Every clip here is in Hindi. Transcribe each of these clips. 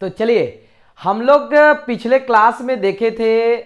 तो चलिए, हम लोग पिछले क्लास में देखे थे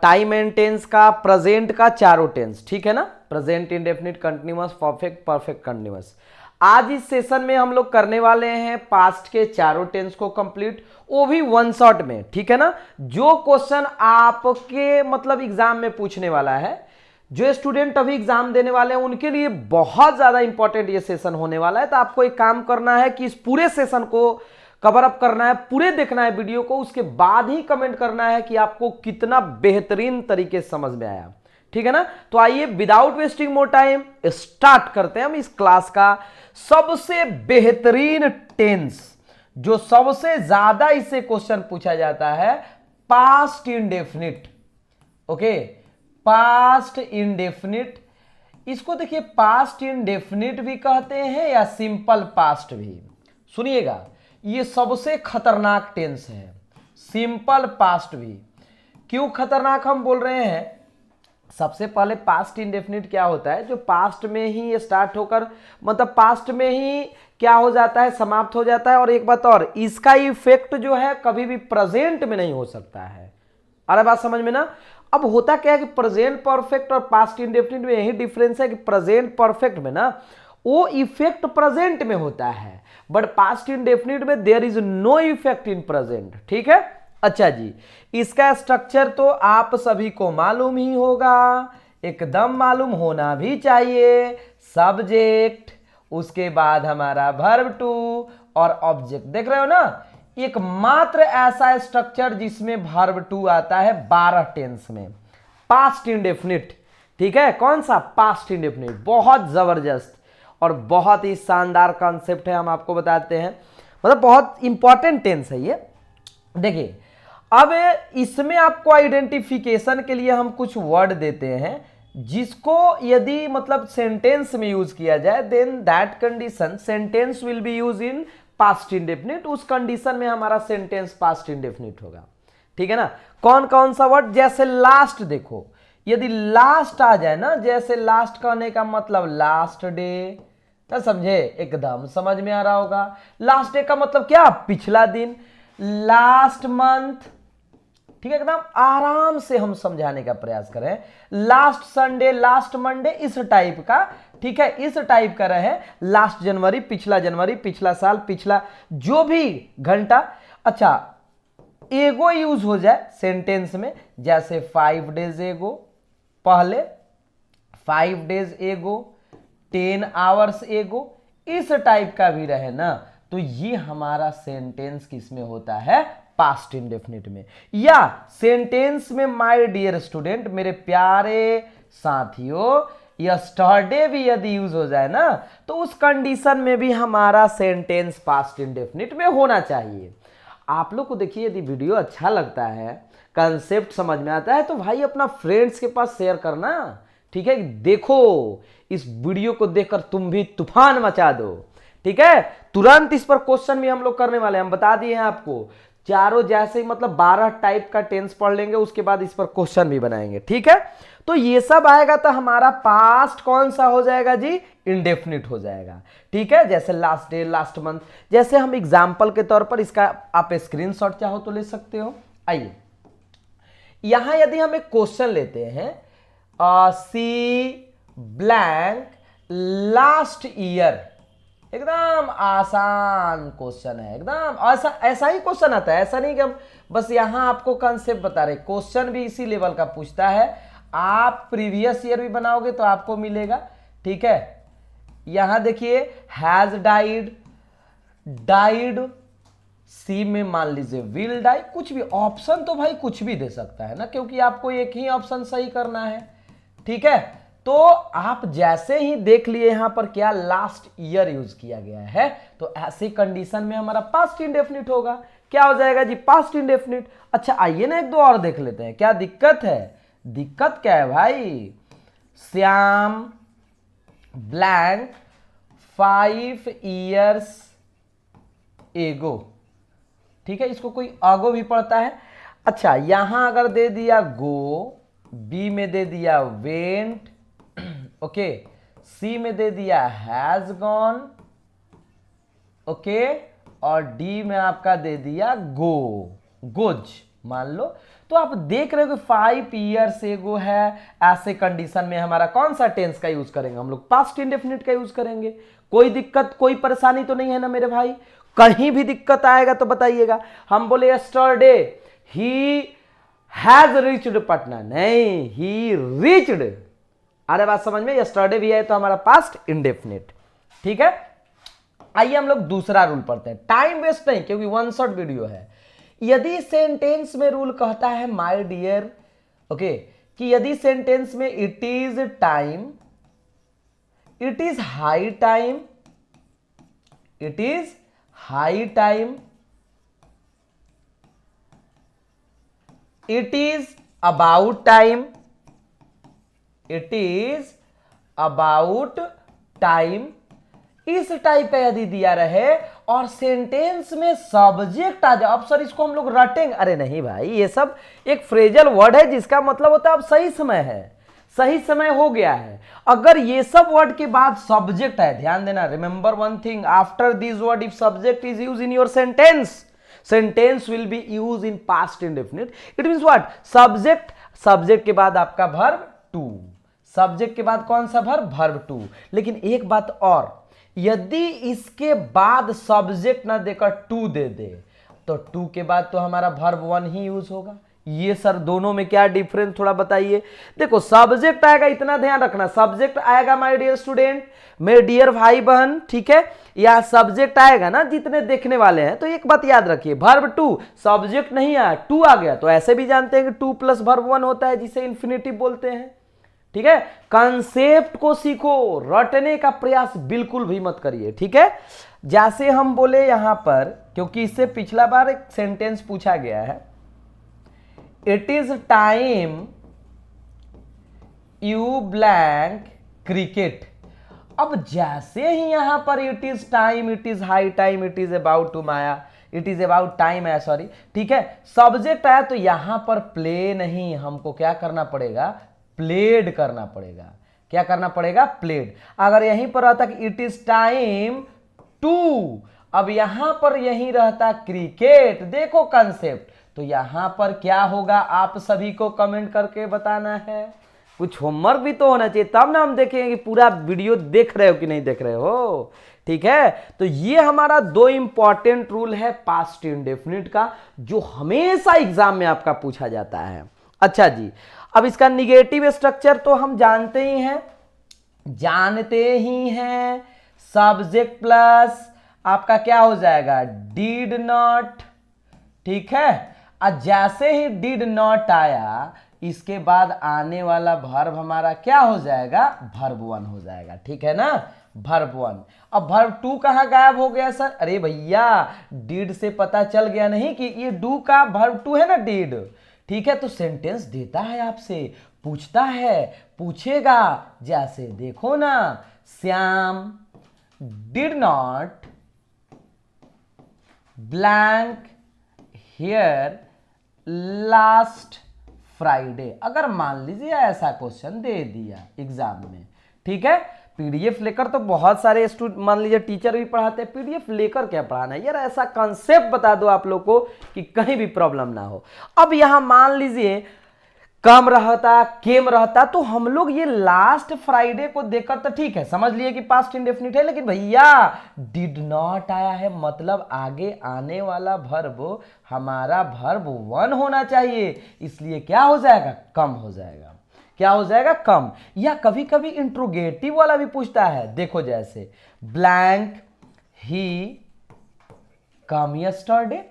टाइम एंड टेंस का, प्रेजेंट का चारों टेंस, ठीक है ना, present, indefinite, continuous, perfect, perfect continuous. आज इस सेशन में हम लोग करने वाले हैं पास्ट के चारों टेंस को कंप्लीट, वो भी वन शॉट में, ठीक है ना। जो क्वेश्चन आपके मतलब एग्जाम में पूछने वाला है, जो स्टूडेंट अभी एग्जाम देने वाले हैं उनके लिए बहुत ज्यादा इंपॉर्टेंट ये सेशन होने वाला है। तो आपको एक काम करना है कि इस पूरे सेशन को कवर अप करना है, पूरे देखना है वीडियो को, उसके बाद ही कमेंट करना है कि आपको कितना बेहतरीन तरीके से समझ में आया, ठीक है ना। तो आइए without wasting more time start करते हैं हम इस क्लास का सबसे बेहतरीन टेंस, जो सबसे ज्यादा इससे क्वेश्चन पूछा जाता है, past indefinite. Okay, past indefinite, इसको देखिए पास्ट इंडेफिनिट भी कहते हैं या सिंपल पास्ट भी। सुनिएगा, ये सबसे खतरनाक टेंस है, सिंपल पास्ट भी। क्यों खतरनाक हम बोल रहे हैं? सबसे पहले पास्ट इंडेफिनिट क्या होता है, जो पास्ट में ही स्टार्ट होकर मतलब पास्ट में ही क्या हो जाता है, समाप्त हो जाता है। और एक बात और, इसका इफेक्ट जो है कभी भी प्रेजेंट में नहीं हो सकता है। अरे बात समझ में ना। अब होता क्या है कि प्रेजेंट परफेक्ट और पास्ट इंडेफिनिट में यही डिफरेंस है कि प्रेजेंट परफेक्ट में ना वो इफेक्ट प्रेजेंट में होता है, बट पास्ट इंडेफिनिट में there is no effect in present, ठीक है। अच्छा जी, इसका स्ट्रक्चर तो आप सभी को मालूम ही होगा, एकदम मालूम होना भी चाहिए। सब्जेक्ट, उसके बाद हमारा वर्ब टू और ऑब्जेक्ट। देख रहे हो ना, एकमात्र ऐसा स्ट्रक्चर जिसमें वर्ब टू आता है 12 टेंस में, पास्ट इंडेफिनिट, ठीक है। कौन सा? Past indefinite. बहुत जबरदस्त और बहुत ही शानदार कॉन्सेप्ट है, हम आपको बताते हैं, मतलब बहुत इंपॉर्टेंट टेंस है ये। देखिए, अब इसमें आपको आइडेंटिफिकेशन के लिए हम कुछ वर्ड देते हैं, जिसको यदि मतलब सेंटेंस में यूज किया जाए, then that condition sentence will be use in past indefinite. उस कंडीशन में हमारा सेंटेंस पास्ट इंडेफिनिट होगा, ठीक है ना। कौन कौन सा वर्ड? जैसे लास्ट, देखो यदि लास्ट आ जाए ना, जैसे लास्ट कहने का मतलब लास्ट डे, ना समझे, एकदम समझ में आ रहा होगा। लास्ट डे का मतलब क्या? पिछला दिन। लास्ट मंथ, ठीक है, एकदम आराम से हम समझाने का प्रयास करें। लास्ट संडे, लास्ट मंडे, इस टाइप का, ठीक है, इस टाइप का रहे। लास्ट जनवरी, पिछला साल, पिछला जो भी घंटा। अच्छा, एगो यूज हो जाए सेंटेंस में, जैसे 5 डेज एगो, पहले 5 डेज एगो, 10 आवर्स एगो, इस टाइप का भी रहे ना, तो ये हमारा सेंटेंस किस में होता है? पास्ट इंडेफिनिट में। या सेंटेंस में माय डियर स्टूडेंट, मेरे प्यारे साथियों, यस्टरडे भी यदि यूज हो जाए ना, तो उस कंडीशन में भी हमारा सेंटेंस पास्ट इंडेफिनिट में होना चाहिए। आप लोग को देखिए, यदि वीडियो अच्छा लगता है, कंसेप्ट समझ में आता है, तो भाई अपना फ्रेंड्स के पास शेयर करना, ठीक है। देखो, इस वीडियो को देखकर तुम भी तूफान मचा दो, ठीक है। तुरंत इस पर क्वेश्चन भी हम लोग करने वाले हैं, हम बता दिए हैं आपको। चारों जैसे ही मतलब 12 टाइप का टेंस पढ़ लेंगे, उसके बाद इस पर क्वेश्चन भी बनाएंगे, ठीक है। तो ये सब आएगा तो हमारा पास्ट कौन सा हो जाएगा जी? इंडेफिनिट हो जाएगा, ठीक है। जैसे लास्ट डे, लास्ट मंथ, जैसे हम एग्जाम्पल के तौर पर इसका आप स्क्रीनशॉट चाहो तो ले सकते हो। आइए, यहां यदि हम एक क्वेश्चन लेते हैं, सी ब्लैंक लास्ट ईयर, एकदम आसान क्वेश्चन है, एकदम ऐसा ऐसा ही क्वेश्चन आता है। ऐसा नहीं कि हम बस यहां आपको कंसेप्ट बता रहे, क्वेश्चन भी इसी लेवल का पूछता है। आप प्रीवियस ईयर भी बनाओगे तो आपको मिलेगा, ठीक है। यहां देखिए, हैज डाइड, डाइड, सी में मान लीजिए विल डाई, कुछ भी ऑप्शन तो भाई कुछ भी दे सकता है ना, क्योंकि आपको एक ही ऑप्शन सही करना है, ठीक है। तो आप जैसे ही देख लिए यहां पर क्या लास्ट ईयर यूज किया गया है, तो ऐसी कंडीशन में हमारा पास्ट इंडेफिनिट होगा। क्या हो जाएगा जी? Past indefinite. अच्छा, आइए ना एक दो और देख लेते हैं, क्या दिक्कत है? दिक्कत क्या है भाई? श्याम ब्लैंक 5 years एगो, ठीक है। इसको कोई आगो भी पढ़ता है। अच्छा, यहां अगर दे दिया गो, बी में दे दिया वेंट, ओके, सी में दे दिया हैज गॉन, ओके, और डी में आपका दे दिया गो, गोज मान लो। तो आप देख रहे हो कि 5 ईयर्स एगो है, ऐसे कंडीशन में हमारा कौन सा टेंस का यूज करेंगे हम लोग? पास्ट इंडेफिनिट का यूज करेंगे। कोई दिक्कत कोई परेशानी तो नहीं है ना मेरे भाई? कहीं भी दिक्कत आएगा तो बताइएगा। हम बोले yesterday he has reached Patna, नहीं ही रीच्ड। अरे बात समझ में? यस्टरडे भी है तो हमारा पास्ट इंडेफिनिट। ठीक है, आइए हम लोग दूसरा रूल पढ़ते हैं, टाइम वेस्ट नहीं क्योंकि वन शॉट वीडियो है। यदि सेंटेंस में रूल कहता है माय डियर, ओके, कि यदि सेंटेंस में it is time, it is high time, it is high time, it is about time, it is about time, इस टाइप का यदि दिया रहे और सेंटेंस में सब्जेक्ट आ जाए, अब सर इसको हम लोग रटेंगे, अरे नहीं भाई, ये सब एक फ्रेजल वर्ड है जिसका मतलब होता है अब सही समय है, सही समय हो गया है। अगर ये सब वर्ड के बाद सब्जेक्ट है, ध्यान देना, remember one thing, after this word if subject is use in your sentence, sentence will be use in past indefinite. It means what? Subject, subject के बाद आपका वर्ब टू, सब्जेक्ट के बाद कौन सा वर्ब? Verb to. लेकिन एक बात और, यदि इसके बाद सब्जेक्ट ना देकर टू दे दे तो टू के बाद तो हमारा वर्ब वन ही यूज होगा। ये सर दोनों में क्या डिफरेंस थोड़ा बताइए। देखो सब्जेक्ट आएगा, इतना ध्यान रखना, सब्जेक्ट आएगा माय डियर स्टूडेंट, मेरे डियर भाई बहन, ठीक है, या सब्जेक्ट आएगा ना जितने देखने वाले हैं, तो एक बात याद रखिए, वर्ब टू, सब्जेक्ट नहीं आया, टू आ गया, तो ऐसे भी जानते हैं कि टू प्लस वर्ब वन होता है जिसे इन्फिनिटिव बोलते हैं। ठीक है, कंसेप्ट को सीखो, रटने का प्रयास बिल्कुल भी मत करिए। ठीक है, जैसे हम बोले यहां पर, क्योंकि इससे पिछला बार एक सेंटेंस पूछा गया है, it is time you blank cricket. अब जैसे ही यहां पर it is time, it is high time, it is about to माया, इट इज अबाउट टाइम है, सॉरी, ठीक है, सब्जेक्ट आया तो यहां पर प्ले नहीं, हमको क्या करना पड़ेगा? प्लेड करना पड़ेगा। क्या करना पड़ेगा? प्लेड। अगर यहीं पर रहता कि इट इज टाइम टू, अब यहां पर यहीं रहता क्रिकेट, देखो कंसेप्ट, तो यहां पर क्या होगा आप सभी को कमेंट करके बताना है। कुछ होमवर्क भी तो होना चाहिए, तब ना हम देखेंगे कि पूरा वीडियो देख रहे हो कि नहीं देख रहे हो। ठीक है, तो ये हमारा दो इंपॉर्टेंट रूल है पास्ट इंडेफिनिट का, जो हमेशा एग्जाम में आपका पूछा जाता है। अच्छा जी, अब इसका निगेटिव स्ट्रक्चर तो हम जानते ही हैं, सब्जेक्ट प्लस आपका क्या हो जाएगा? Did not. ठीक है, और जैसे ही डिड नॉट आया, इसके बाद आने वाला वर्ब हमारा क्या हो जाएगा? वर्ब वन हो जाएगा। ठीक है ना, वर्ब वन। अब वर्ब टू कहां गायब हो गया सर? अरे भैया, डिड से पता चल गया नहीं कि ये डू का वर्ब टू है ना, डिड। ठीक है, तो सेंटेंस देता है आपसे, पूछता है, पूछेगा, जैसे देखो ना, Shyam did not blank here last Friday. अगर मान लीजिए ऐसा क्वेश्चन दे दिया एग्जाम में, ठीक है, पीडीएफ लेकर तो बहुत सारे स्टूडेंट, मान लीजिए टीचर भी पढ़ाते हैं, पीडीएफ लेकर क्या पढ़ाना है यार, ऐसा कंसेप्ट बता दो आप लोग को कि कहीं भी प्रॉब्लम ना हो। अब यहां मान लीजिए कम रहता, केम रहता, तो हम लोग ये लास्ट फ्राइडे को देखकर तो ठीक है, समझ लिए कि पास्ट इंडेफिनिट है, लेकिन भैया डिड नॉट आया है, मतलब आगे आने वाला वर्ब हमारा वर्ब वन होना चाहिए, इसलिए क्या हो जाएगा? कम हो जाएगा। क्या हो जाएगा? कम। या कभी कभी इंट्रोगेटिव वाला भी पूछता है, देखो जैसे ब्लैंक ही कम यस्टरडे।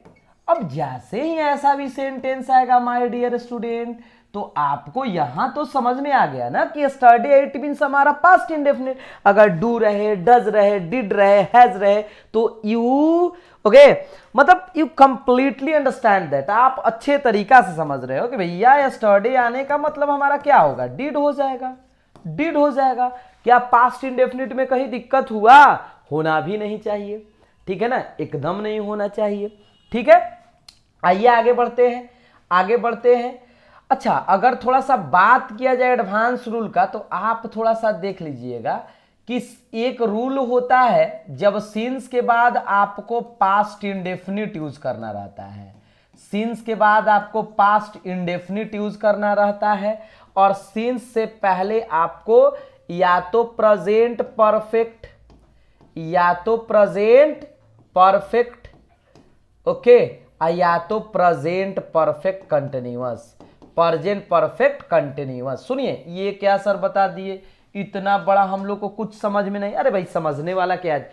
अब जैसे ही ऐसा भी सेंटेंस आएगा माय डियर स्टूडेंट, तो आपको यहां तो समझ में आ गया ना कि यस्टरडे इट मींस हमारा पास्ट इंडेफिनिट। अगर डू रहे, डज रहे, डिड रहे, हैज रहे, तो यू, ओके, मतलब यू कंप्लीटली अंडरस्टैंड दैट, आप अच्छे तरीका से समझ रहे हो कि भैया यस्टरडे आने का मतलब हमारा क्या होगा? डिड हो जाएगा, डिड हो जाएगा। क्या पास्ट इंडेफिनिट में कहीं दिक्कत हुआ? होना भी नहीं चाहिए, ठीक है ना, एकदम नहीं होना चाहिए। ठीक है, आइए आगे बढ़ते हैं, आगे बढ़ते हैं। अच्छा, अगर थोड़ा सा बात किया जाए एडवांस रूल का, तो आप थोड़ा सा देख लीजिएगा कि एक रूल होता है जब सिंस के बाद आपको पास्ट इंडेफिनिट यूज करना रहता है, सिंस के बाद आपको पास्ट इंडेफिनिट यूज करना रहता है, और सिंस से पहले आपको या तो प्रेजेंट परफेक्ट या तो प्रेजेंट परफेक्ट, ओके, या तो present perfect continuous, present perfect continuous. सुनिए ये क्या सर बता दिए, इतना बड़ा हम लोग को कुछ समझ में नहीं। अरे भाई समझने वाला क्या है,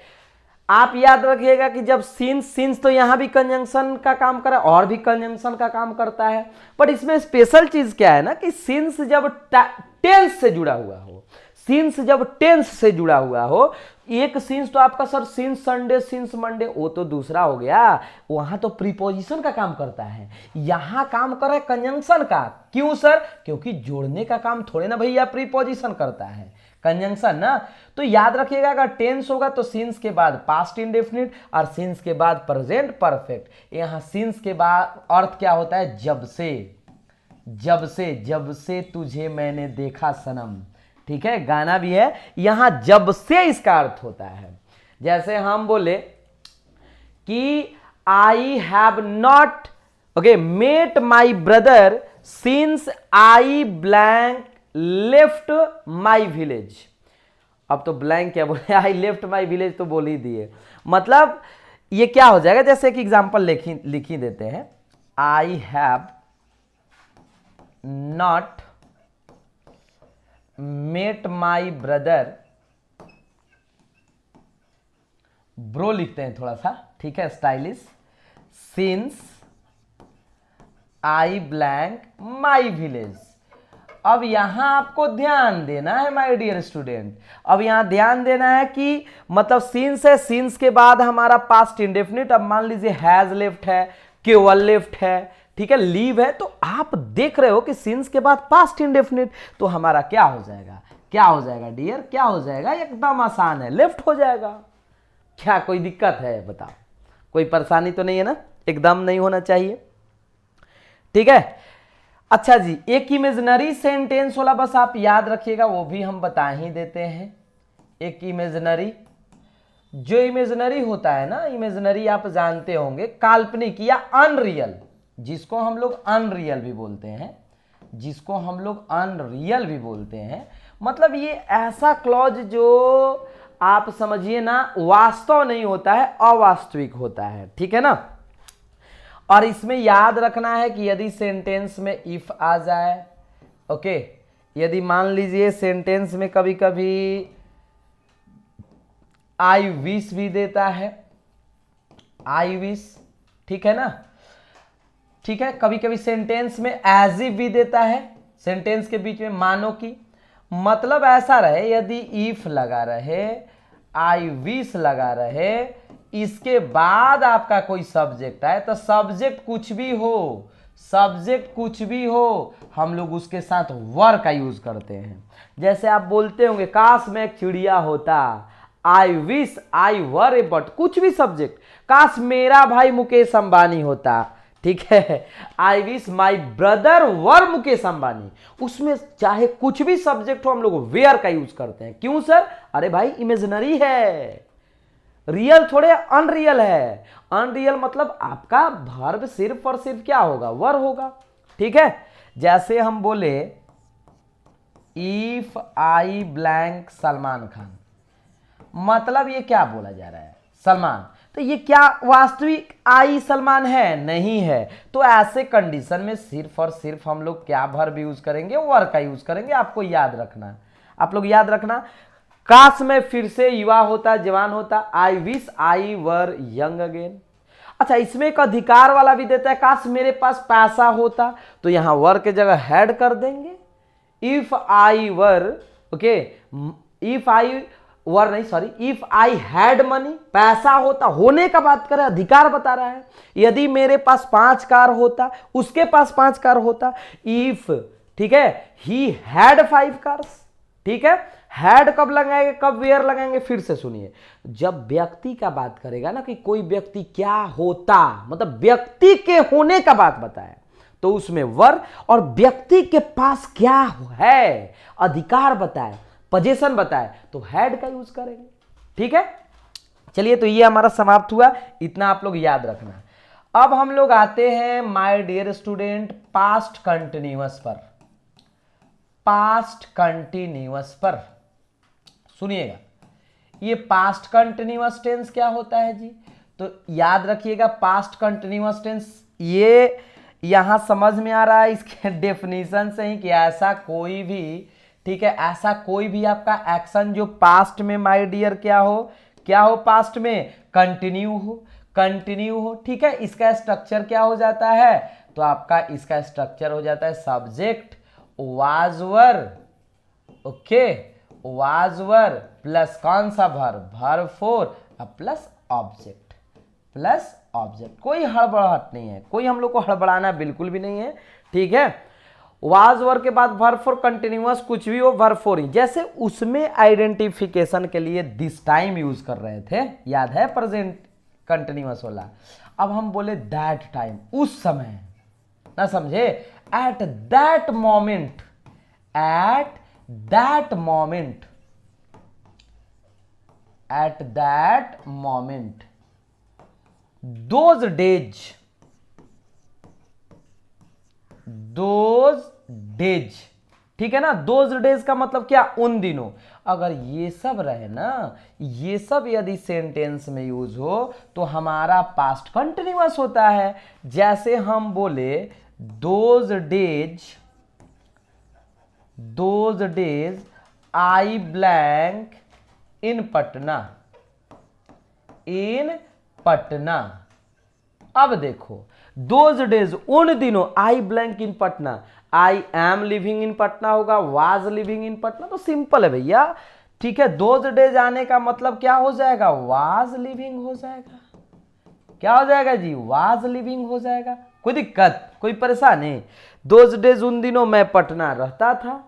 आप याद रखिएगा कि जब सिंस तो यहां भी कंजंक्शन का काम कर रहा है और भी कंजंक्शन का काम करता है, बट इसमें स्पेशल चीज क्या है ना कि सिंस जब टेंस से जुड़ा हुआ हो, सिंस जब टेंस से जुड़ा हुआ हो, एक सिंस तो आपका sir since Sunday since Monday वो तो दूसरा हो गया, वहां तो प्रीपोजिशन का काम करता है, यहां काम कर रहा है कंजंक्शन का। क्यों सर? क्योंकि जोड़ने का काम थोड़े ना भैया प्रीपोजिशन करता है, कंजंक्शन ना। तो याद रखिएगा अगर टेंस होगा तो सिंस के बाद पास्ट इंडेफिनिट और सिंस के बाद प्रेजेंट परफेक्ट। यहां सिंस के बाद अर्थ क्या होता है, जब से, जब से तुझे मैंने देखा सनम, ठीक है, गाना भी है, यहां जब से इसका अर्थ होता है। जैसे हम बोले कि I have not okay met my brother since I blank left my village. अब तो ब्लैंक क्या बोले, आई लेफ्ट माई विलेज तो बोल ही दिए। मतलब ये क्या हो जाएगा, जैसे एक एग्जांपल लिखी देते हैं, I have not met my brother, bro लिखते हैं थोड़ा सा, ठीक है, stylish, since I blank my village. अब यहां आपको ध्यान देना है माय डियर स्टूडेंट, अब यहां ध्यान देना है कि मतलब सिंस है, सिंस के बाद हमारा पास्ट इंडेफिनिट, अब मान लीजिए हैज लेफ्ट है, केवल लेफ्ट है, ठीक है, लीव है, तो आप देख रहे हो कि सिंस के बाद पास्ट इंडेफिनिट, तो हमारा क्या हो जाएगा, क्या हो जाएगा डियर, क्या हो जाएगा, एकदम आसान है, लेफ्ट हो जाएगा। क्या कोई दिक्कत है बताओ, कोई परेशानी तो नहीं है ना, एकदम नहीं होना चाहिए, ठीक है। अच्छा जी, एक इमेजिनरी सेंटेंस वाला बस आप याद रखिएगा, वो भी हम बता ही देते हैं। एक इमेजिनरी, जो इमेजिनरी होता है ना, इमेजिनरी आप जानते होंगे, काल्पनिक या अनरियल, जिसको हम लोग अनरियल भी बोलते हैं, जिसको हम लोग अनरियल भी बोलते हैं, मतलब ये ऐसा क्लॉज जो आप समझिए ना वास्तव नहीं होता है, अवास्तविक होता है, ठीक है ना। और इसमें याद रखना है कि यदि सेंटेंस में इफ आ जाए, ओके, यदि मान लीजिए सेंटेंस में कभी कभी आई विश भी देता है, आई विश, ठीक है ना, ठीक है, कभी कभी सेंटेंस में एज इफ भी देता है, सेंटेंस के बीच में मानो की, मतलब ऐसा रहे, यदि इफ लगा रहे, आई विश लगा रहे, इसके बाद आपका कोई सब्जेक्ट आए, तो सब्जेक्ट कुछ भी हो, सब्जेक्ट कुछ भी हो, हम लोग उसके साथ वर का यूज करते हैं। जैसे आप बोलते होंगे काश मैं एक चिड़िया होता, I wish I were A bird, कुछ भी सब्जेक्ट, काश मेरा भाई मुकेश अंबानी होता, ठीक है, I wish my brother were Mukesh Ambani, उसमें चाहे कुछ भी सब्जेक्ट हो हम लोग वेयर का यूज करते हैं। क्यों सर? अरे भाई इमेजिनरी है, रियल थोड़े अनरियल है, अनरियल मतलब आपका वर्ब सिर्फ और सिर्फ क्या होगा, वर होगा, ठीक है। जैसे हम बोले if I blank Salman Khan, मतलब ये क्या बोला जा रहा है, सलमान, तो ये क्या वास्तविक आई सलमान है? नहीं है। तो ऐसे कंडीशन में सिर्फ और सिर्फ हम लोग क्या वर्ब यूज करेंगे, वर का यूज करेंगे। आपको याद रखना, आप लोग याद रखना, काश मैं फिर से युवा होता, जवान होता, I wish I were young again. अच्छा, इसमें एक अधिकार वाला भी देता है, काश मेरे पास पैसा होता, तो यहां वर के जगह हैड कर देंगे, if I were, okay, if I were नहीं, sorry, if I had money, पैसा होता, होने का बात कर रहा है, अधिकार बता रहा है। यदि मेरे पास 5 कार होता, उसके पास 5 कार होता, इफ, ठीक है, ही हैड 5 कार्स, ठीक है। हैड कब लगाएंगे, कब वेयर लगाएंगे, फिर से सुनिए, जब व्यक्ति का बात करेगा ना कि कोई व्यक्ति क्या होता, मतलब व्यक्ति के होने का बात बताए, तो उसमें वर, और व्यक्ति के पास क्या है, अधिकार बताए, पोजीशन बताए तो हैड का यूज करेंगे। ठीक है, चलिए तो ये हमारा समाप्त हुआ, इतना आप लोग याद रखना। अब हम लोग आते हैं my dear student past continuous पर। पास्ट कंटिन्यूअस पर सुनिएगा, ये पास्ट कंटिन्यूअस टेंस क्या होता है जी, तो याद रखिएगा पास्ट कंटिन्यूअस टेंस, ये यहां समझ में आ रहा है इसके डेफिनेशन से ही कि ऐसा कोई भी, ठीक है, ऐसा कोई भी आपका एक्शन जो पास्ट में माय डियर क्या हो पास्ट में कंटिन्यू हो, ठीक है। इसका स्ट्रक्चर क्या हो जाता है, तो आपका इसका स्ट्रक्चर हो जाता है subject was were, okay, was were plus कौन सा वर्ब फोर प्लस ऑब्जेक्ट। कोई हड़बड़ाहट नहीं है, कोई हम लोग को हड़बड़ाना बिल्कुल भी नहीं है, ठीक है। वाज वर के बाद वर्ब फोर कंटिन्यूअस कुछ भी हो वर्ब फोर ही, जैसे उसमें आइडेंटिफिकेशन के लिए दिस टाइम यूज कर रहे थे, याद है, प्रेजेंट कंटिन्यूअस वाला। अब हम बोले दैट टाइम, उस समय, ना समझे, at that moment, at that moment, those days, ठीक है ना। दोज डेज का मतलब क्या, उन दिनों। अगर ये सब रहे ना, ये सब यदि सेंटेंस में यूज हो तो हमारा पास्ट कंटिन्यूअस होता है। जैसे हम बोले those days I blank in Patna. अब देखो दोज डेज उन दिनों, आई blank in Patna, I am living in Patna होगा, वाज लिविंग इन पटना, तो सिंपल है भैया, ठीक है। दोज डेज आने का मतलब क्या हो जाएगा, वाज लिविंग हो जाएगा। क्या हो जाएगा जी, वाज लिविंग हो जाएगा। कोई दिक्कत, कोई परेशानी। दोज डेज उन दिनों मैं पटना रहता था,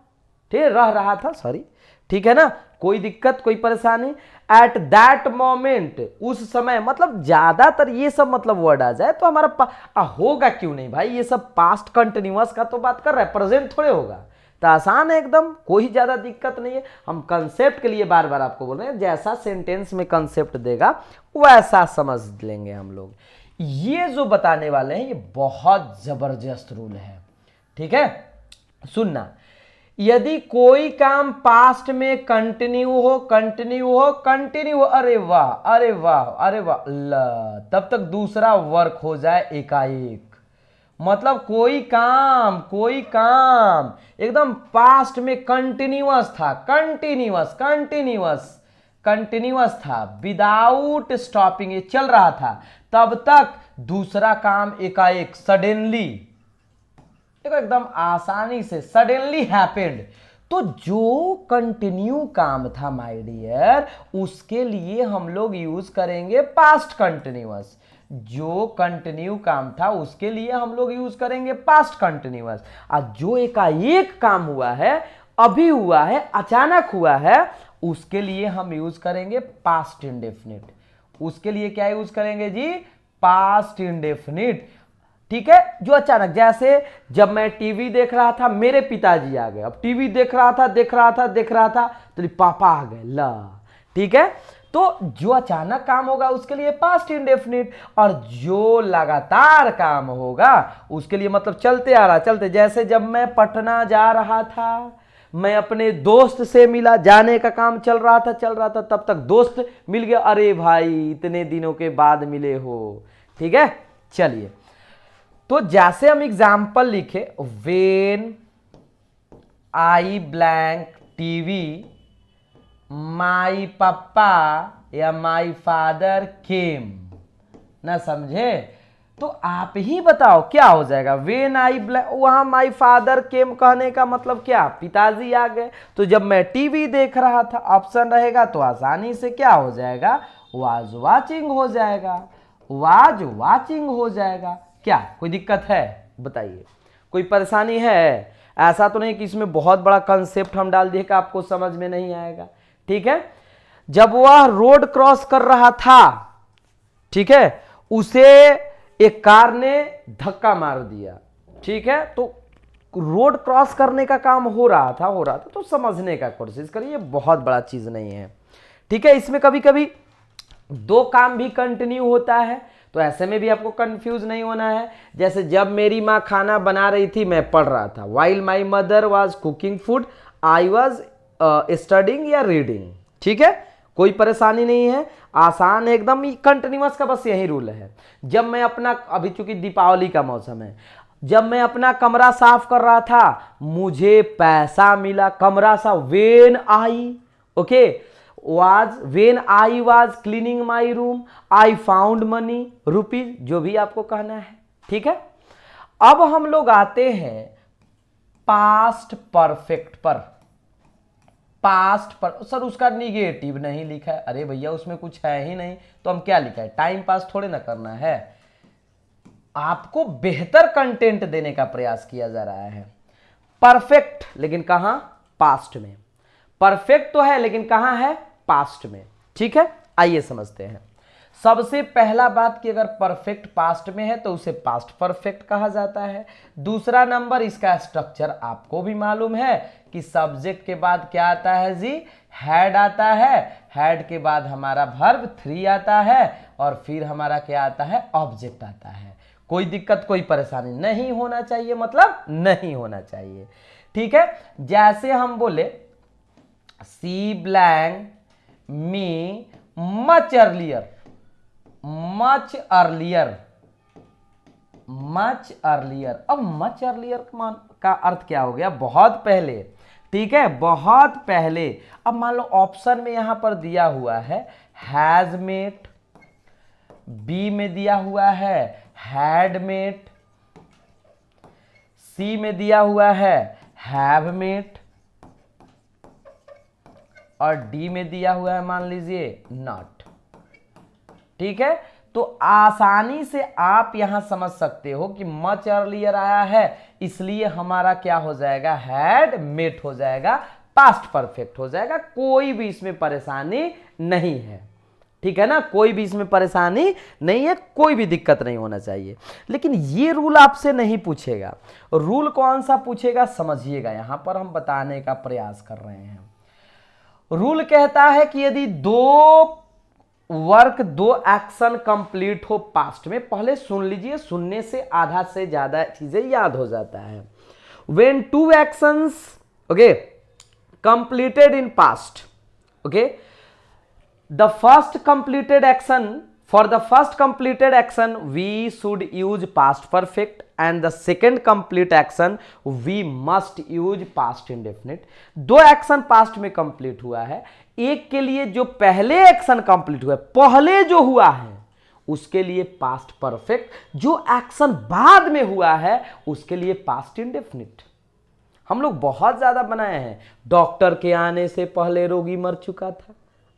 ठीक, रह रहा था, सॉरी, ठीक है ना, कोई दिक्कत, कोई परेशानी। एट दैट मोमेंट, उस समय, मतलब ज्यादातर ये सब मतलब वर्ड आ जाए तो हमारा होगा क्यों नहीं भाई, ये सब पास्ट कंटिन्यूअस का तो बात कर रहा है, प्रेजेंट थोड़े होगा, तो आसान है एकदम, कोई ज्यादा दिक्कत नहीं है। हम कंसेप्ट के लिए बार बार आपको बोल रहे हैं, जैसा सेंटेंस में कंसेप्ट देगा वैसा समझ लेंगे हम लोग। ये जो बताने वाले हैं ये बहुत जबरदस्त रूल है, ठीक है। सुनना, यदि कोई काम पास्ट में कंटिन्यू हो, अरे वाह, तब तक दूसरा वर्क हो जाए एकाएक। मतलब कोई काम एकदम पास्ट में कंटिन्यूअस था, विदाउट स्टॉपिंग, ये चल रहा था, तब तक दूसरा काम एकाएक सडनली, एकदम आसानी से सडनली हैपेंड। तो जो कंटिन्यू काम था माय डियर, उसके लिए हम लोग यूज करेंगे पास्ट कंटिन्यूअस। जो कंटिन्यू काम था उसके लिए हम लोग यूज करेंगे पास्ट कंटिन्यूअस। और जो एकाएक काम हुआ है, अभी हुआ है, अचानक हुआ है, उसके लिए हम यूज करेंगे पास्ट इंडेफिनिट। उसके लिए क्या यूज करेंगे जी, पास्ट इंडेफिनिट, ठीक है। जो अचानक, जैसे जब मैं टीवी देख रहा था मेरे पिताजी आ गए, अब टीवी देख रहा था तो पापा आ गए, ला, ठीक है। तो जो अचानक काम होगा उसके लिए पास्ट इंडेफिनिट, और जो लगातार काम होगा उसके लिए मतलब चलते आ रहा, जैसे जब मैं पटना जा रहा था, मैं अपने दोस्त से मिला, जाने का काम चल रहा था, तब तक दोस्त मिल गया, अरे भाई इतने दिनों के बाद मिले हो, ठीक है। चलिए, तो जैसे हम एग्जाम्पल लिखे, वेन आई ब्लैंक टीवी माई पप्पा या माई फादर केम, ना समझे, तो आप ही बताओ क्या हो जाएगा। वेन आई ब्लैंक, वहां माई फादर केम कहने का मतलब क्या, पिताजी आ गए। तो जब मैं टीवी देख रहा था, ऑप्शन रहेगा तो आसानी से क्या हो जाएगा, वाज वाचिंग हो जाएगा। क्या कोई दिक्कत है, बताइए, कोई परेशानी है? ऐसा तो नहीं कि इसमें बहुत बड़ा कंसेप्ट हम डाल दिए कि आपको समझ में नहीं आएगा, ठीक है। जब वह रोड क्रॉस कर रहा था, ठीक है, उसे एक कार ने धक्का मार दिया, ठीक है, तो रोड क्रॉस करने का काम हो रहा था तो समझने का कोशिश करिए, ये बहुत बड़ा चीज नहीं है। ठीक है, इसमें कभी कभी दो काम भी कंटिन्यू होता है, तो ऐसे में भी आपको कंफ्यूज नहीं होना है। जैसे जब मेरी माँ खाना बना रही थी मैं पढ़ रहा था, while my mother was cooking food I was studying या रीडिंग। ठीक है, कोई परेशानी नहीं है, आसान एकदम, कंटिन्यूअस का बस यही रूल है। जब मैं अपना, अभी चूंकि दीपावली का मौसम है, जब मैं अपना कमरा साफ कर रहा था मुझे पैसा मिला, कमरा सा, when I, okay, when I was cleaning my room I found money rupees, जो भी आपको कहना है। ठीक है, अब हम लोग आते हैं पास्ट परफेक्ट पर। पास्ट पर सर उसका निगेटिव नहीं लिखा है, अरे भैया उसमें कुछ है ही नहीं तो हम क्या लिखा है, टाइम पास थोड़े ना करना है, आपको बेहतर कंटेंट देने का प्रयास किया जा रहा है। परफेक्ट लेकिन कहां, पास्ट में। परफेक्ट तो है लेकिन कहां है, पास्ट में। ठीक है, आइए समझते हैं। सबसे पहला बात कि अगर परफेक्ट पास्ट में है तो उसे पास्ट परफेक्ट कहा जाता है। दूसरा नंबर, इसका स्ट्रक्चर आपको भी मालूम है कि सब्जेक्ट के बाद क्या आता है जी, हैड आता है, हैड के बाद हमारा वर्ब 3 आता है और फिर हमारा क्या आता है, ऑब्जेक्ट आता है। कोई दिक्कत कोई परेशानी नहीं होना चाहिए, मतलब नहीं होना चाहिए। ठीक है, जैसे हम बोले see blank me much earlier, much earlier, much earlier. अब मच अर्लियर का अर्थ क्या हो गया, बहुत पहले। ठीक है, बहुत पहले। अब मान लो ऑप्शन में यहां पर दिया हुआ है हैज मेट, बी में दिया हुआ है हैड मेट, सी में दिया हुआ है हैव मेट और डी में दिया हुआ है मान लीजिए नॉट। ठीक है, तो आसानी से आप यहां समझ सकते हो कि मच अर्लियर आया है इसलिए हमारा क्या हो जाएगा, हैड मेट हो जाएगा, पास्ट परफेक्ट हो जाएगा। कोई भी इसमें परेशानी नहीं है। ठीक है ना, कोई भी इसमें परेशानी नहीं है, कोई भी दिक्कत नहीं होना चाहिए। लेकिन ये रूल आपसे नहीं पूछेगा। रूल कौन सा पूछेगा समझिएगा, यहां पर हम बताने का प्रयास कर रहे हैं। रूल कहता है कि यदि दो एक्शन कंप्लीट हो पास्ट में, पहले सुन लीजिए, सुनने से आधा से ज्यादा चीजें याद हो जाता है। When 2 actions okay completed in past, okay, the first completed action, for the first completed action we should use past perfect and the second complete action we must use past indefinite। दो एक्शन पास्ट में कंप्लीट हुआ है, एक के लिए जो पहले एक्शन कंप्लीट हुआ है, पहले जो हुआ है उसके लिए पास्ट परफेक्ट, जो एक्शन बाद में हुआ है उसके लिए पास्ट इंडेफिनिट। हम लोग बहुत ज्यादा बनाए हैं, डॉक्टर के आने से पहले रोगी मर चुका था,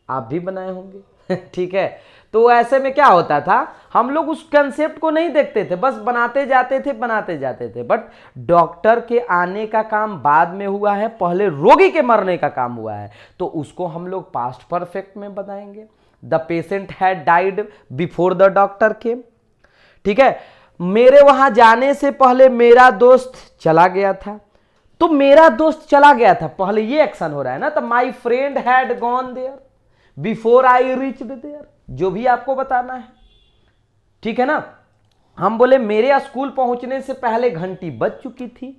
आप भी बनाए होंगे। ठीक है, तो ऐसे में क्या होता था, हम लोग उस कंसेप्ट को नहीं देखते थे, बस बनाते जाते थे। बट डॉक्टर के आने का काम बाद में हुआ है, पहले रोगी के मरने का काम हुआ है, तो उसको हम लोग पास्ट परफेक्ट में बताएंगे। The patient had died before the doctor केम। ठीक है, मेरे वहां जाने से पहले मेरा दोस्त चला गया था, तो मेरा दोस्त चला गया था पहले ये एक्शन हो रहा है ना, तो my friend had gone there before I reached there, जो भी आपको बताना है। ठीक है ना, हम बोले मेरे स्कूल पहुंचने से पहले घंटी बज चुकी थी।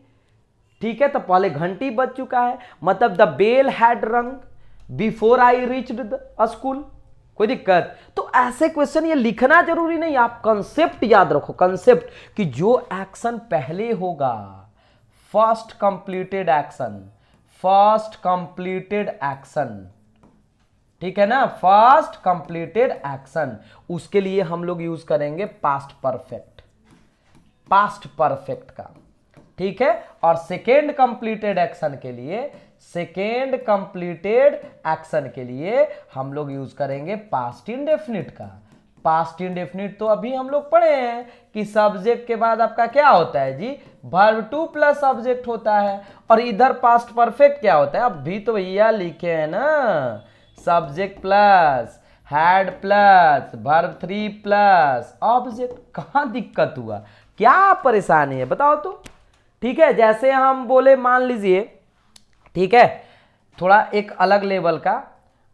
ठीक है, तो पहले घंटी बज चुका है, मतलब द बेल हैड रंग before I reached the school. कोई दिक्कत, तो ऐसे क्वेश्चन ये लिखना जरूरी नहीं, आप कंसेप्ट याद रखो, कंसेप्ट कि जो एक्शन पहले होगा, first completed action, first completed action, ठीक है ना, फर्स्ट कंप्लीटेड एक्शन, उसके लिए हम लोग यूज करेंगे पास्ट परफेक्ट, पास्ट परफेक्ट का। ठीक है, और सेकेंड कंप्लीटेड एक्शन के लिए, सेकेंड कंप्लीटेड एक्शन के लिए हम लोग यूज करेंगे पास्ट इंडेफिनिट का। पास्ट इंडेफिनिट तो अभी हम लोग पढ़े हैं कि सब्जेक्ट के बाद आपका क्या होता है जी, वर्ब टू प्लस सब्जेक्ट होता है, और इधर पास्ट परफेक्ट क्या होता है, अब भी तो भैया लिखे हैं ना, subject plus had plus verb 3 plus object. कहां दिक्कत हुआ, क्या परेशानी है बताओ तो। ठीक है, जैसे हम बोले मान लीजिए, ठीक है, थोड़ा एक अलग लेवल का,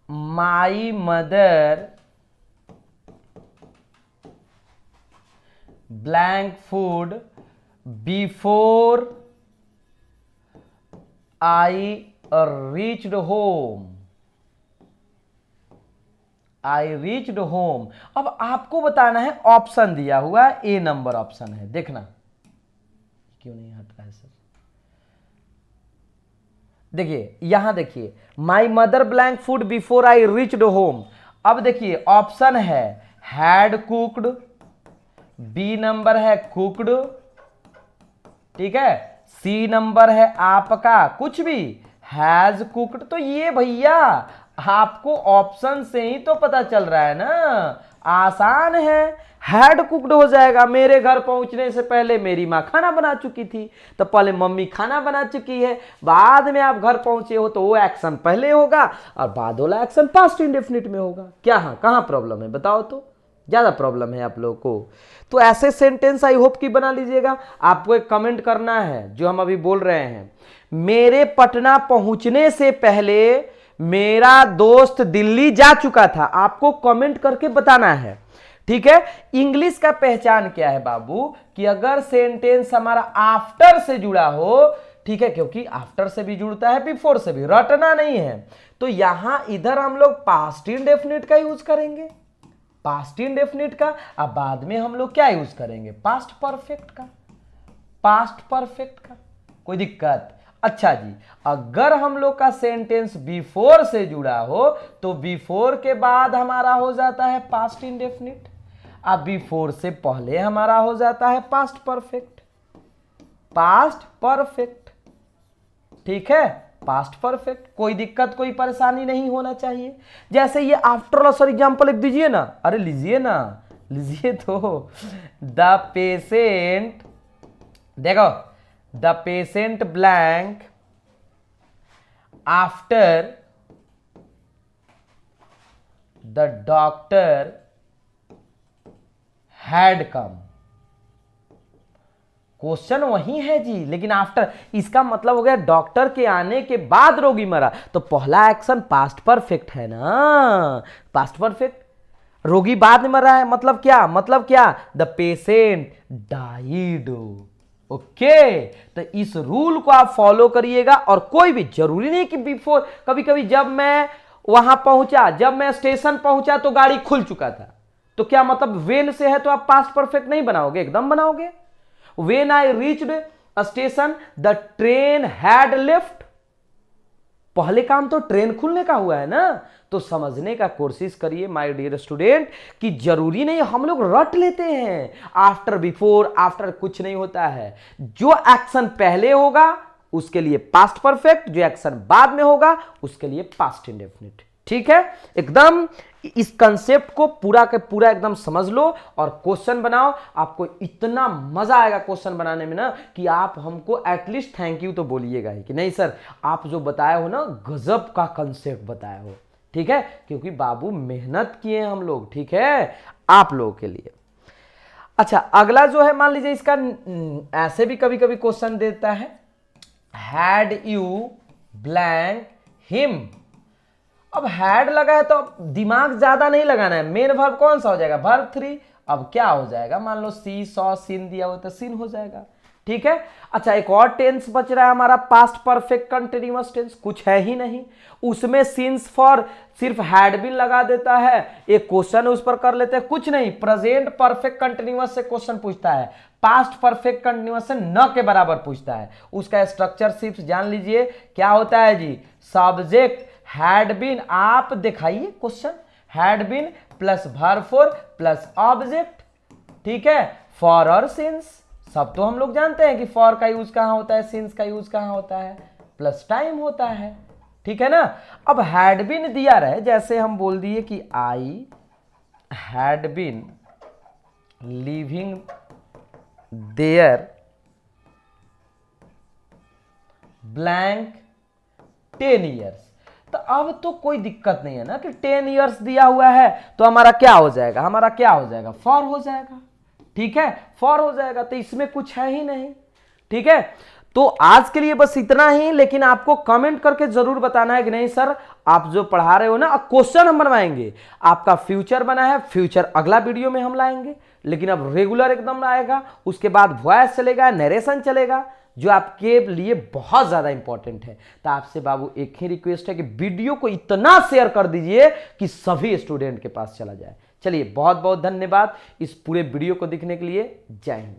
my mother blank food before I reached home, I reached home. अब आपको बताना है, ऑप्शन दिया हुआ है, ए नंबर ऑप्शन है, देखना क्यों नहीं हट रहा है सर। देखिए यहां देखिए, my mother blank food before I reached home. अब देखिए ऑप्शन है हैड कुक्ड, बी नंबर है कुक्ड, ठीक है, सी नंबर है आपका कुछ भी हैज कुक्ड। तो ये भैया आपको ऑप्शन से ही तो पता चल रहा है ना, आसान है, हैड कुक्ड हो जाएगा। मेरे घर पहुंचने से पहले मेरी माँ खाना बना चुकी थी, तो पहले मम्मी खाना बना चुकी है, बाद में आप घर पहुंचे हो तो वो एक्शन पहले होगा और बाद वाला एक्शन पास्ट इंडेफिनिट में होगा। क्या हाँ, कहाँ प्रॉब्लम है बताओ तो, ज्यादा प्रॉब्लम है आप लोगों को। तो ऐसे सेंटेंस आई होप कि बना लीजिएगा। आपको एक कमेंट करना है जो हम अभी बोल रहे हैं, मेरे पटना पहुंचने से पहले मेरा दोस्त दिल्ली जा चुका था, आपको कमेंट करके बताना है, ठीक है। इंग्लिश का पहचान क्या है बाबू, कि अगर सेंटेंस हमारा आफ्टर से जुड़ा हो, ठीक है, क्योंकि आफ्टर से भी जुड़ता है बिफोर से भी, रटना नहीं है। तो यहां इधर हम लोग पास्ट इंडेफिनिट का यूज करेंगे, पास्ट इंडेफिनिट का। अब बाद में हम लोग क्या यूज करेंगे, पास्ट परफेक्ट का, पास्ट परफेक्ट का। कोई दिक्कत? अच्छा जी, अगर हम लोग का सेंटेंस बिफोर से जुड़ा हो तो बिफोर के बाद हमारा हो जाता है पास्ट इंडेफिनिट, अब बिफोर से पहले हमारा हो जाता है पास्ट परफेक्ट, पास्ट परफेक्ट, ठीक है, पास्ट परफेक्ट। कोई दिक्कत कोई परेशानी नहीं होना चाहिए। जैसे ये आफ्टर सर एग्जांपल लिख दीजिए ना, अरे लीजिए ना, लीजिए तो, द पेशेंट, देखो the patient blank after the doctor had come. Question वही है जी, लेकिन आफ्टर, इसका मतलब हो गया डॉक्टर के आने के बाद रोगी मरा, तो पहला एक्शन पास्ट परफेक्ट है ना, पास्ट परफेक्ट। रोगी बाद में मरा है, मतलब क्या, मतलब क्या, द पेशेंट डाइड। ओके, तो इस रूल को आप फॉलो करिएगा। और कोई भी जरूरी नहीं कि बिफोर, कभी कभी जब मैं वहां पहुंचा, जब मैं स्टेशन पहुंचा तो गाड़ी खुल चुका था, तो क्या मतलब वेन से है तो आप पास्ट परफेक्ट नहीं बनाओगे, एकदम बनाओगे। When I reached a station, the train had left. पहले काम तो ट्रेन खुलने का हुआ है ना। तो समझने का कोशिश करिए माय डियर स्टूडेंट, कि जरूरी नहीं हम लोग रट लेते हैं, आफ्टर बिफोर आफ्टर कुछ नहीं होता है। जो एक्शन पहले होगा उसके लिए पास्ट परफेक्ट, जो एक्शन बाद में होगा उसके लिए पास्ट इंडेफिनिट, ठीक है। एकदम इस कंसेप्ट को पूरा के पूरा एकदम समझ लो और क्वेश्चन बनाओ। आपको इतना मजा आएगा क्वेश्चन बनाने में ना, कि आप हमको एटलीस्ट थैंक यू तो बोलिएगा ही कि नहीं सर आप जो बताए हो ना गजब का कंसेप्ट बताए हो, ठीक है, क्योंकि बाबू मेहनत किए हम लोग, ठीक है, आप लोगों के लिए। अच्छा, अगला जो है मान लीजिए इसका ऐसे भी कभी कभी क्वेश्चन देता है, हैड यू ब्लैंक हिम। अब हैड लगा है तो दिमाग ज्यादा नहीं लगाना है, मेन वर्ब कौन सा हो जाएगा, वर्ब 3। अब क्या हो जाएगा, मान लो सी सॉ सीन दिया हुआ तो सीन हो जाएगा, ठीक है। अच्छा, एक और टेंस बच रहा है हमारा, पास्ट परफेक्ट कंटिन्यूअस टेंस, कुछ है ही नहीं उसमें, सीन्स फॉर सिर्फ हैड बीन लगा देता है, एक क्वेश्चन उस पर कर लेते हैं, कुछ नहीं। प्रेजेंट परफेक्ट कंटिन्यूअस से क्वेश्चन पूछता है, पास्ट परफेक्ट कंटिन्यूअस से न के बराबर पूछता है। उसका स्ट्रक्चर सिर्फ जान लीजिए क्या होता है जी, सब्जेक्ट हैड बीन, आप दिखाइए question, had been plus verb four plus object, ठीक है, फॉर और सिंस, सब तो हम लोग जानते हैं कि फॉर का यूज कहां होता है, सिंस का यूज कहां होता है, प्लस टाइम होता है, ठीक है ना। अब हैड बीन दिया रहे, जैसे हम बोल दिए कि I had been living there blank 10 years, तो अब तो कोई दिक्कत नहीं है ना कि 10 ईयर्स दिया हुआ है तो हमारा क्या हो जाएगा, हमारा क्या हो जाएगा, फॉर हो जाएगा, ठीक है, फॉर हो जाएगा, तो इसमें कुछ है ही नहीं, ठीक है। तो आज के लिए बस इतना ही, लेकिन आपको कमेंट करके जरूर बताना है कि नहीं सर आप जो पढ़ा रहे हो ना, क्वेश्चन हम बनवाएंगे, आपका फ्यूचर बना है, फ्यूचर अगला वीडियो में हम लाएंगे, लेकिन अब रेगुलर एकदम आएगा, उसके बाद वॉइस चलेगा, नरेशन चलेगा, जो आपके लिए बहुत ज्यादा इंपॉर्टेंट है। तो आपसे बाबू एक ही रिक्वेस्ट है कि वीडियो को इतना शेयर कर दीजिए कि सभी स्टूडेंट के पास चला जाए। चलिए बहुत बहुत धन्यवाद इस पूरे वीडियो को देखने के लिए। जय हिंद।